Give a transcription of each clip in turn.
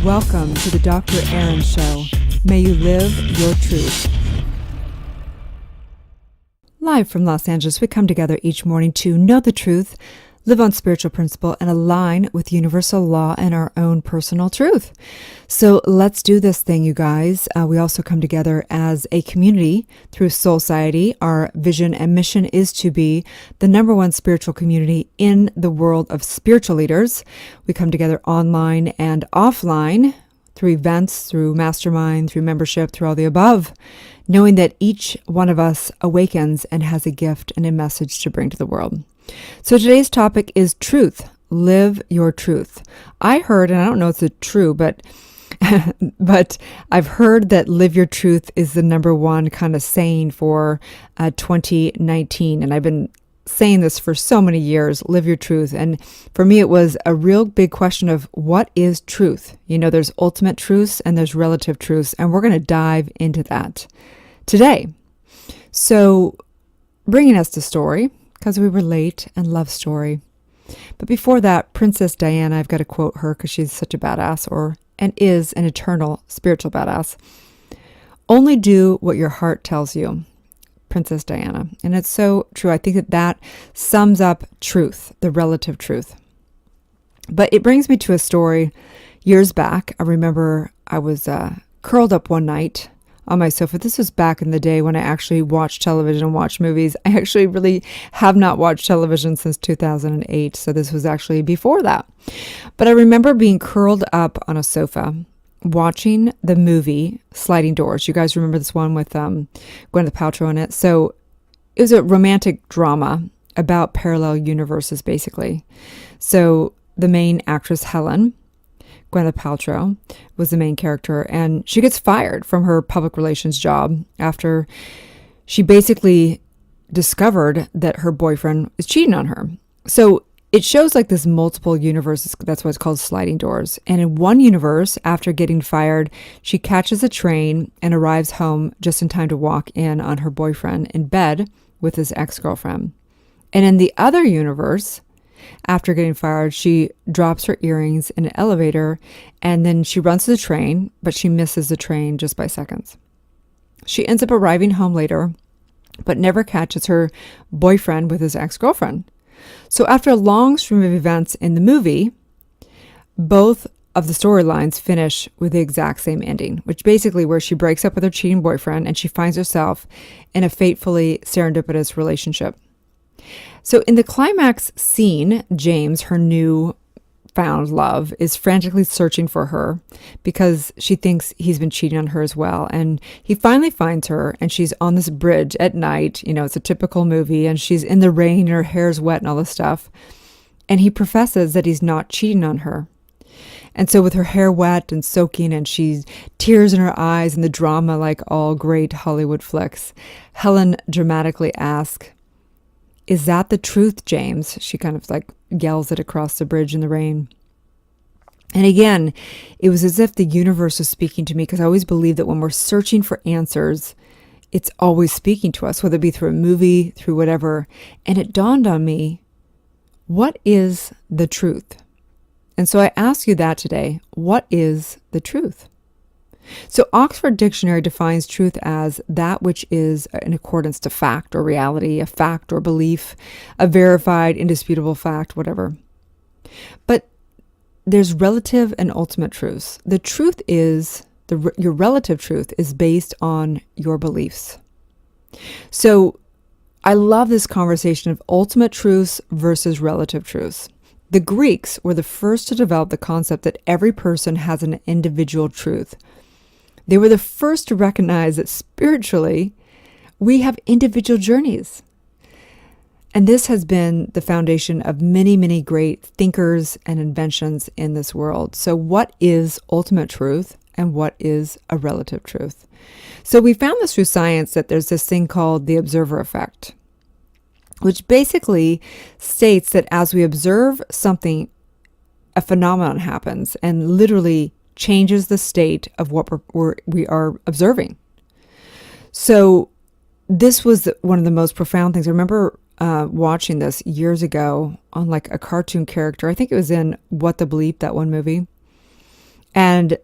Welcome to the Dr. Erin Show. May you live your truth. Live from Los Angeles, we come together each morning to know the truth, live on spiritual principle, and align with universal law and our own personal truth. So let's do this thing, you guys. We also come together as a community through Soulciete. Our vision and mission is to be the number one spiritual community in the world of spiritual leaders. We come together online and offline through events, through mastermind, through membership, through all the above, knowing that each one of us awakens and has a gift and a message to bring to the world. So today's topic is truth. Live your truth. I heard, and I don't know if it's true, but I've heard that live your truth is the number one kind of saying for 2019. And I've been saying this for so many years, live your truth. And for me, it was a real big question of what is truth? You know, there's ultimate truths and there's relative truths, and we're going to dive into that today. So bringing us to story, because we relate and love story. But before that, Princess Diana, I've got to quote her because she's such a badass, and is an eternal spiritual badass. Only do what your heart tells you, Princess Diana. And it's so true. I think that sums up truth, the relative truth. But it brings me to a story years back. I remember I was curled up one night on my sofa. This was back in the day when I actually watched television and watched movies. I actually really have not watched television since 2008. So this was actually before that. But I remember being curled up on a sofa watching the movie Sliding Doors. You guys remember this one with Gwyneth Paltrow in it? So it was a romantic drama about parallel universes, basically. So the main actress, Helen, Gwyneth Paltrow, was the main character, and she gets fired from her public relations job after she basically discovered that her boyfriend is cheating on her. So it shows like this multiple universes. That's why it's called Sliding Doors. And in one universe, after getting fired, she catches a train and arrives home just in time to walk in on her boyfriend in bed with his ex-girlfriend. And in the other universe, after getting fired, she drops her earrings in an elevator, and then she runs to the train, but she misses the train just by seconds. She ends up arriving home later, but never catches her boyfriend with his ex-girlfriend. So after a long stream of events in the movie, both of the storylines finish with the exact same ending, which basically where she breaks up with her cheating boyfriend and she finds herself in a fatefully serendipitous relationship. So in the climax scene, James, her new found love, is frantically searching for her because she thinks he's been cheating on her as well. And he finally finds her, and she's on this bridge at night. You know, it's a typical movie, and she's in the rain and her hair's wet and all this stuff. And he professes that he's not cheating on her. And so with her hair wet and soaking, and she's tears in her eyes and the drama like all great Hollywood flicks, Helen dramatically asks, "Is that the truth, James?" She kind of like yells it across the bridge in the rain. And again, it was as if the universe was speaking to me, because I always believe that when we're searching for answers, it's always speaking to us, whether it be through a movie, through whatever. And it dawned on me, what is the truth? And so I ask you that today. What is the truth? So Oxford Dictionary defines truth as that which is in accordance to fact or reality, a fact or belief, a verified, indisputable fact, whatever. But there's relative and ultimate truths. The truth is, your relative truth is based on your beliefs. So I love this conversation of ultimate truths versus relative truths. The Greeks were the first to develop the concept that every person has an individual truth. They were the first to recognize that spiritually, we have individual journeys. And this has been the foundation of many, many great thinkers and inventions in this world. So what is ultimate truth and what is a relative truth? So we found this through science, that there's this thing called the observer effect, which basically states that as we observe something, a phenomenon happens and literally changes the state of what we are observing. So this was one of the most profound things. I remember watching this years ago on like a cartoon character. I think it was in What the Bleep, that one movie. and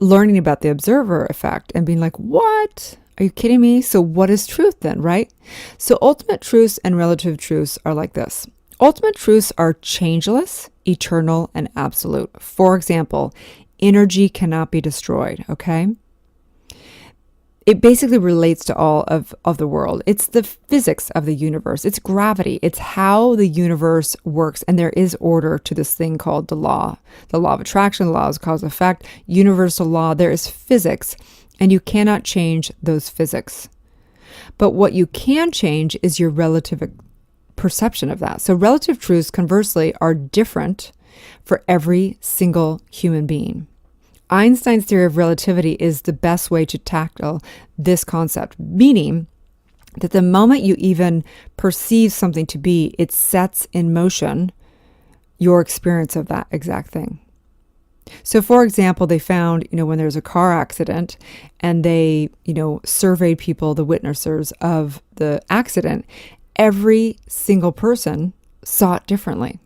learning about the observer effect and being like, what? Are you kidding me? So what is truth then, right? So ultimate truths and relative truths are like this. Ultimate truths are changeless, eternal, and absolute. For example, energy cannot be destroyed, okay? It basically relates to all of the world. It's the physics of the universe. It's gravity. It's how the universe works. And there is order to this thing called the law of attraction, the law of cause and effect, universal law. There is physics, and you cannot change those physics. But what you can change is your relative perception of that. So relative truths, conversely, are different for every single human being. Einstein's theory of relativity is the best way to tackle this concept, meaning that the moment you even perceive something to be, it sets in motion your experience of that exact thing. So, for example, they found, when there's a car accident and they, surveyed people, the witnessers of the accident, every single person saw it differently.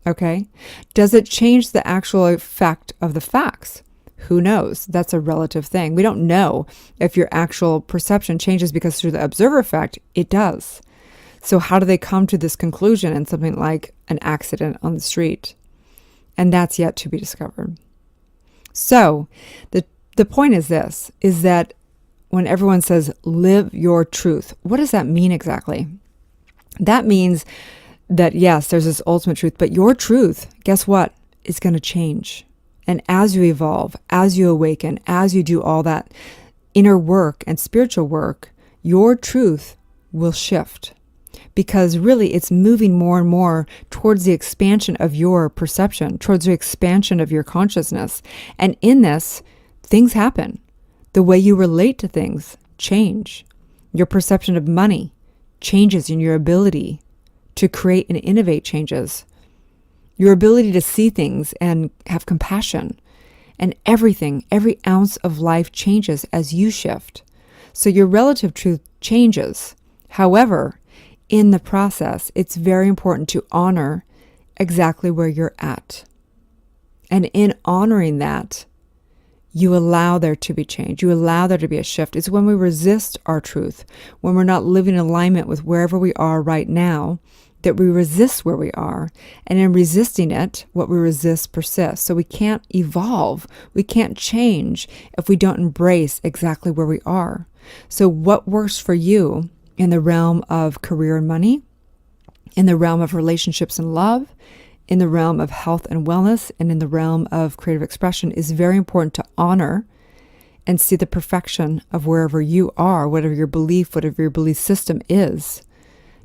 Okay? Does it change the actual effect of the facts? Who knows? That's a relative thing. We don't know if your actual perception changes because through the observer effect, it does. So how do they come to this conclusion in something like an accident on the street? And that's yet to be discovered. So the point is this, is that when everyone says, live your truth, what does that mean exactly? That means that, yes, there's this ultimate truth, but your truth, guess what, is going to change. And as you evolve, as you awaken, as you do all that inner work and spiritual work, your truth will shift. Because really it's moving more and more towards the expansion of your perception, towards the expansion of your consciousness. And in this, things happen. The way you relate to things change. Your perception of money changes, and your ability to create and innovate changes. Your ability to see things and have compassion, and everything, every ounce of life changes as you shift. So your relative truth changes. However, in the process, it's very important to honor exactly where you're at. And in honoring that, you allow there to be change. You allow there to be a shift. It's when we resist our truth, when we're not living in alignment with wherever we are right now, that we resist where we are. And in resisting it, what we resist persists. So we can't evolve. We can't change if we don't embrace exactly where we are. So what works for you in the realm of career and money, in the realm of relationships and love, in the realm of health and wellness, and in the realm of creative expression is very important to honor and see the perfection of wherever you are, whatever your belief system is.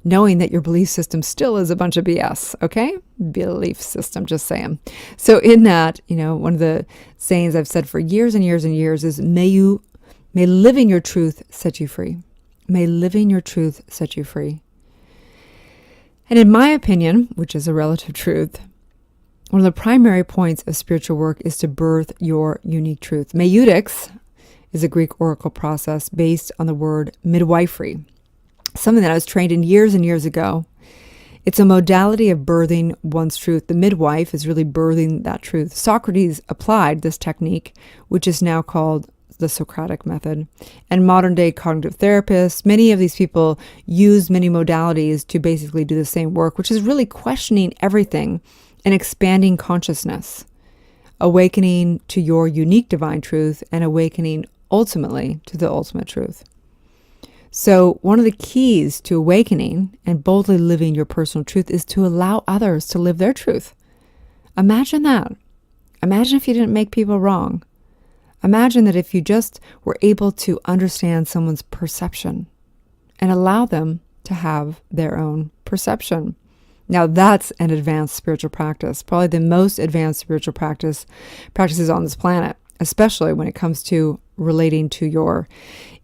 Knowing that your belief system still is a bunch of BS, okay? Belief system, just saying. So in that, one of the sayings I've said for years and years and years is, may living your truth set you free. May living your truth set you free. And in my opinion, which is a relative truth, one of the primary points of spiritual work is to birth your unique truth. Meiotics is a Greek oracle process based on the word midwifery. Something that I was trained in years and years ago. It's a modality of birthing one's truth. The midwife is really birthing that truth. Socrates applied this technique, which is now called the Socratic method. And modern day cognitive therapists, many of these people use many modalities to basically do the same work, which is really questioning everything and expanding consciousness, awakening to your unique divine truth and awakening ultimately to the ultimate truth. So one of the keys to awakening and boldly living your personal truth is to allow others to live their truth. Imagine that. Imagine if you didn't make people wrong. Imagine that if you just were able to understand someone's perception and allow them to have their own perception. Now that's an advanced spiritual practice, probably the most advanced spiritual practices on this planet, especially when it comes to relating to your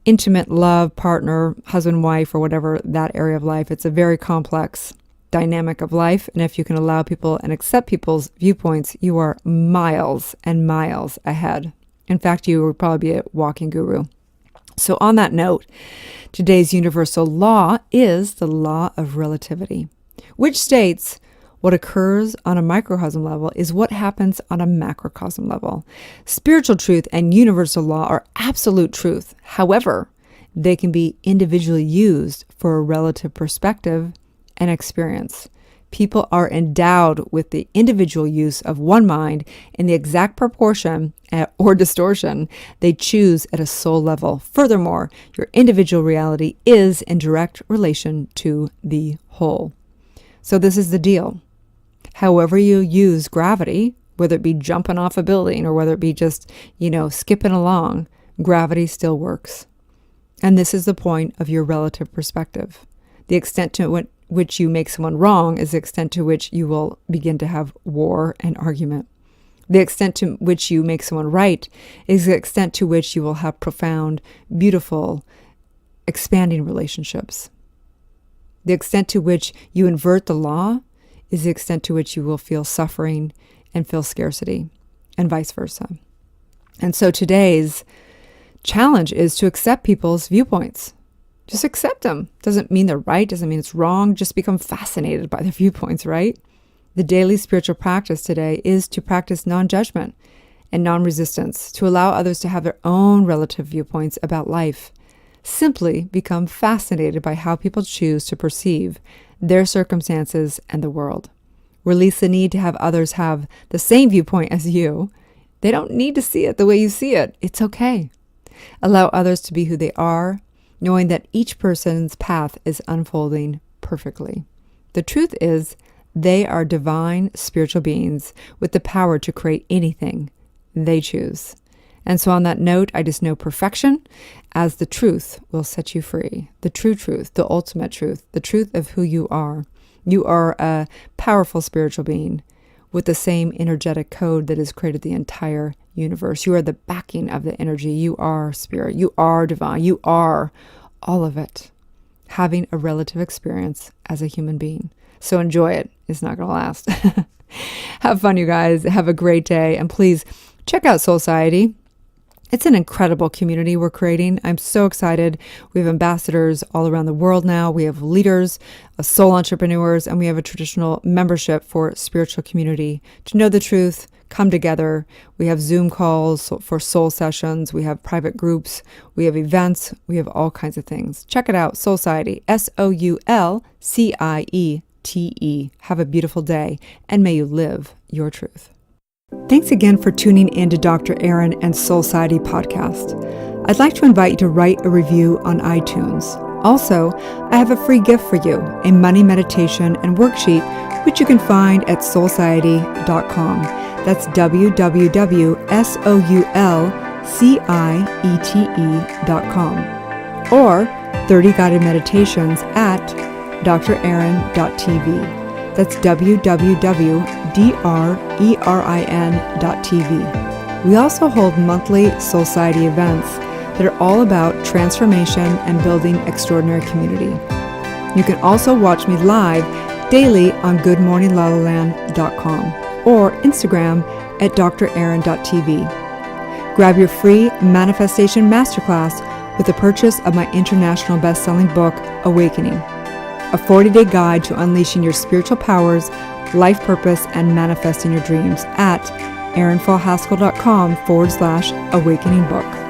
intimate love partner, husband, wife, or whatever that area of life. It's a very complex dynamic of life. And if you can allow people and accept people's viewpoints, you are miles and miles ahead. In fact, you would probably be a walking guru. So on that note, today's universal law is the law of relativity, which states What occurs on a microcosm level is what happens on a macrocosm level. Spiritual truth and universal law are absolute truth. However, they can be individually used for a relative perspective and experience. People are endowed with the individual use of one mind in the exact proportion or distortion they choose at a soul level. Furthermore, your individual reality is in direct relation to the whole. So this is the deal. However you use gravity, whether it be jumping off a building or whether it be just, skipping along, gravity still works. And this is the point of your relative perspective. The extent to which you make someone wrong is the extent to which you will begin to have war and argument. The extent to which you make someone right is the extent to which you will have profound, beautiful, expanding relationships. The extent to which you invert the law is the extent to which you will feel suffering and feel scarcity, and vice versa. And so today's challenge is to accept people's viewpoints. Just accept them. Doesn't mean they're right, doesn't mean it's wrong. Just become fascinated by their viewpoints, right? The daily spiritual practice today is to practice non-judgment and non-resistance, to allow others to have their own relative viewpoints about life. Simply become fascinated by how people choose to perceive their circumstances and the world. Release the need to have others have the same viewpoint as you. They don't need to see it the way you see it. It's okay. Allow others to be who they are, knowing that each person's path is unfolding perfectly. The truth is, they are divine spiritual beings with the power to create anything they choose. And so on that note, I just know perfection as the truth will set you free. The true truth, the ultimate truth, the truth of who you are. You are a powerful spiritual being with the same energetic code that has created the entire universe. You are the backing of the energy. You are spirit. You are divine. You are all of it, having a relative experience as a human being. So enjoy it. It's not going to last. Have fun, you guys. Have a great day. And please check out Soulciete. It's an incredible community we're creating. I'm so excited. We have ambassadors all around the world now. We have leaders, soul entrepreneurs, and we have a traditional membership for spiritual community to know the truth, come together. We have Zoom calls for soul sessions. We have private groups. We have events. We have all kinds of things. Check it out. Soulciete, Soulciete. Have a beautiful day, and may you live your truth. Thanks again for tuning in to Dr. Erin and Soulciete podcast. I'd like to invite you to write a review on iTunes. Also, I have a free gift for you, a money meditation and worksheet, which you can find at soulciete.com. That's www.soulciete.com. Or 30 guided meditations at drerin.tv. That's www.drerin.tv. We also hold monthly Soulciete events that are all about transformation and building extraordinary community. You can also watch me live daily on goodmorninglalaland.com or Instagram at drerin.tv. Grab your free manifestation masterclass with the purchase of my international best-selling book, Awakening, a 40-day guide to unleashing your spiritual powers, life purpose, and manifesting your dreams at erinfallhaskell.com/awakening book.